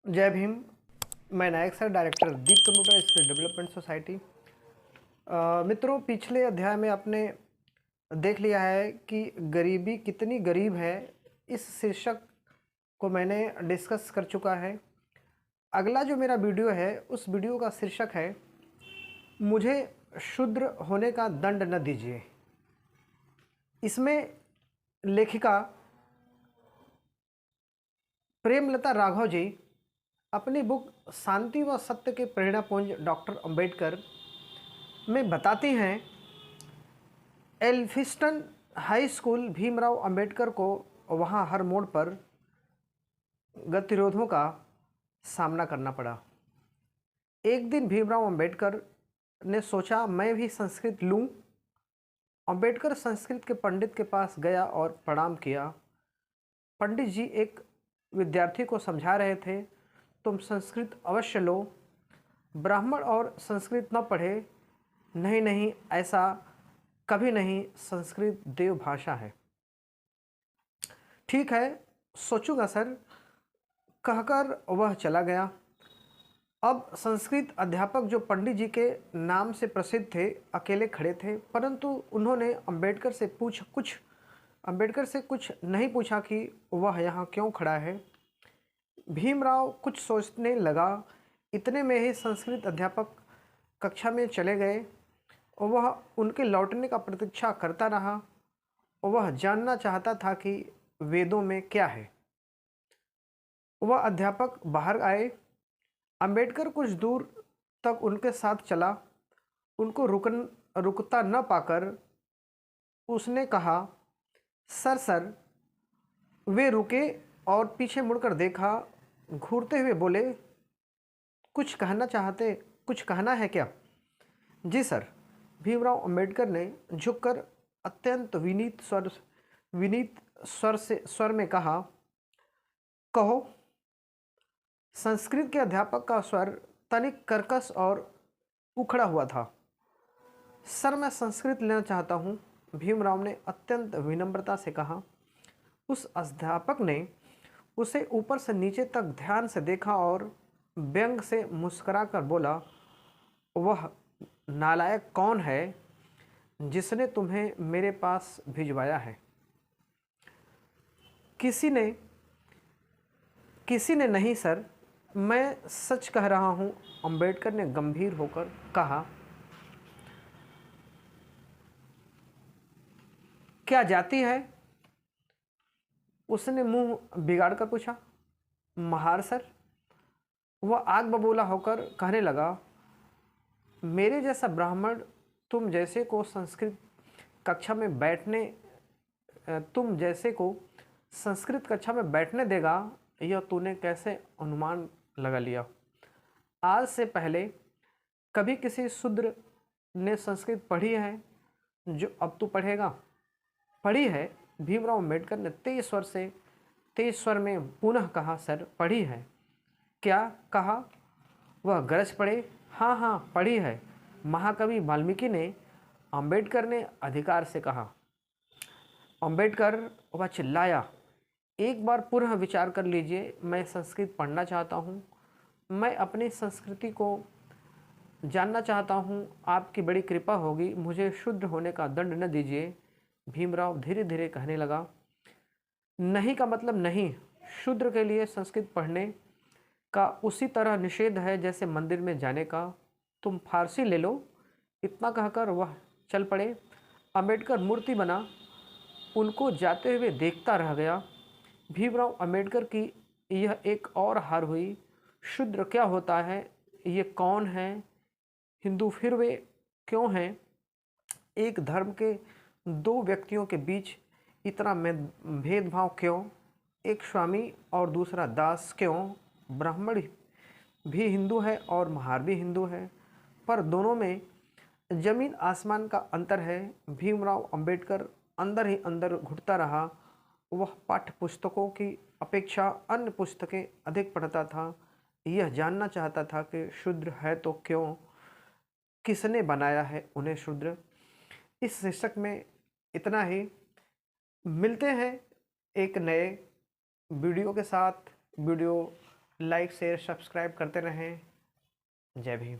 जय भीम। मैं नायक sir, director दीप computer skill development society. मित्रों, पिछले अध्याय में आपने देख लिया है कि गरीबी कितनी गरीब है। इस शीर्षक को मैंने डिस्कस कर चुका है। अगला जो मेरा वीडियो है, उस वीडियो का शीर्षक है मुझे शूद्र होने का दंड न दीजिए। इसमें लेखिका प्रेमलता राघव जी अपनी बुक शांति व सत्य के प्रेरणापुंज डॉक्टर अंबेडकर में बताती हैं, Elphinstone high school Bhimrao Ambedkar को वहाँ हर मोड़ पर गतिरोधों का सामना करना पड़ा। एक दिन भीमराव अंबेडकर ने सोचा मैं भी संस्कृत लूँ। अंबेडकर संस्कृत के पंडित के पास गया और प्रणाम किया। पंडित जी एक विद्यार्थी को समझा रहे थे, तुम संस्कृत अवश्य लो। ब्राह्मण और संस्कृत न पढ़े, नहीं नहीं, ऐसा कभी नहीं, संस्कृत देव भाषा है। ठीक है, सोचूंगा सर, कहकर वह चला गया। अब संस्कृत अध्यापक जो पंडित जी के नाम से प्रसिद्ध थे, अकेले खड़े थे, परंतु उन्होंने अंबेडकर से कुछ नहीं पूछा कि वह यहाँ क्यों खड़ा है। भीमराव कुछ सोचने लगा। इतने में ही संस्कृत अध्यापक कक्षा में चले गए। वह उनके लौटने का प्रतीक्षा करता रहा। वह जानना चाहता था कि वेदों में क्या है। वह अध्यापक बाहर आए। अंबेडकर कुछ दूर तक उनके साथ चला। उनको रुकता न पाकर उसने कहा, सर। वे रुके और पीछे मुड़कर देखा। घूरते हुए बोले, कुछ कहना है क्या? जी सर। भीमराव अंबेडकर ने झुककर अत्यंत विनीत स्वर में कहा, कहो। संस्कृत के अध्यापक का स्वर तनिक कर्कश और उखड़ा हुआ था। सर, मैं संस्कृत लेना चाहता हूँ, भीमराव ने अत्यंत विनम्रता से कहा। उस अध्यापक ने उसे ऊपर से नीचे तक ध्यान से देखा और व्यंग से मुस्कुराकर बोला, वह नालायक कौन है जिसने तुम्हें मेरे पास भिजवाया है? किसी ने नहीं सर, मैं सच कह रहा हूँ, अंबेडकर ने गंभीर होकर कहा। क्या जाति है? उसने मुंह बिगाड़ कर पूछा। महार सर। वह आग बबूला होकर कहने लगा, मेरे जैसा ब्राह्मण तुम जैसे को संस्कृत कक्षा में बैठने देगा, यह तूने कैसे अनुमान लगा लिया? आज से पहले कभी किसी शूद्र ने संस्कृत पढ़ी है जो अब तू पढ़ेगा? पढ़ी है, भीमराव अंबेडकर ने तेज स्वर में पुनः कहा। सर, पढ़ी है। क्या कहा? वह गरज पड़े। हाँ, पढ़ी है। महाकवि वाल्मीकि ने, अंबेडकर ने अधिकार से कहा। अंबेडकर, वह चिल्लाया, एक बार पुनः विचार कर लीजिए। मैं संस्कृत पढ़ना चाहता हूँ। मैं अपनी संस्कृति को जानना चाहता हूँ। आपकी बड़ी कृपा होगी, मुझे शूद्र होने का दंड न दीजिए। भीमराव धीरे धीरे कहने लगा, नहीं का मतलब नहीं। शूद्र के लिए संस्कृत पढ़ने का उसी तरह निषेध है जैसे मंदिर में जाने का। तुम फारसी ले लो। इतना कहकर वह चल पड़े। अंबेडकर मूर्ति बना उनको जाते हुए देखता रह गया। भीमराव अंबेडकर की यह एक और हार हुई। शूद्र क्या होता है? ये कौन है? हिंदू फिर वे क्यों हैं? एक धर्म के दो व्यक्तियों के बीच इतना भेदभाव क्यों? एक स्वामी और दूसरा दास क्यों? ब्राह्मण भी हिंदू है और महार भी हिंदू है, पर दोनों में जमीन आसमान का अंतर है। भीमराव अंबेडकर अंदर ही अंदर घुटता रहा। वह पाठ्य पुस्तकों की अपेक्षा अन्य पुस्तकें अधिक पढ़ता था। यह जानना चाहता था कि शूद्र है तो क्यों, किसने बनाया है उन्हें शूद्र। इस शीर्षक में इतना ही। मिलते हैं एक नए वीडियो के साथ। वीडियो लाइक शेयर सब्सक्राइब करते रहें। जय भीम।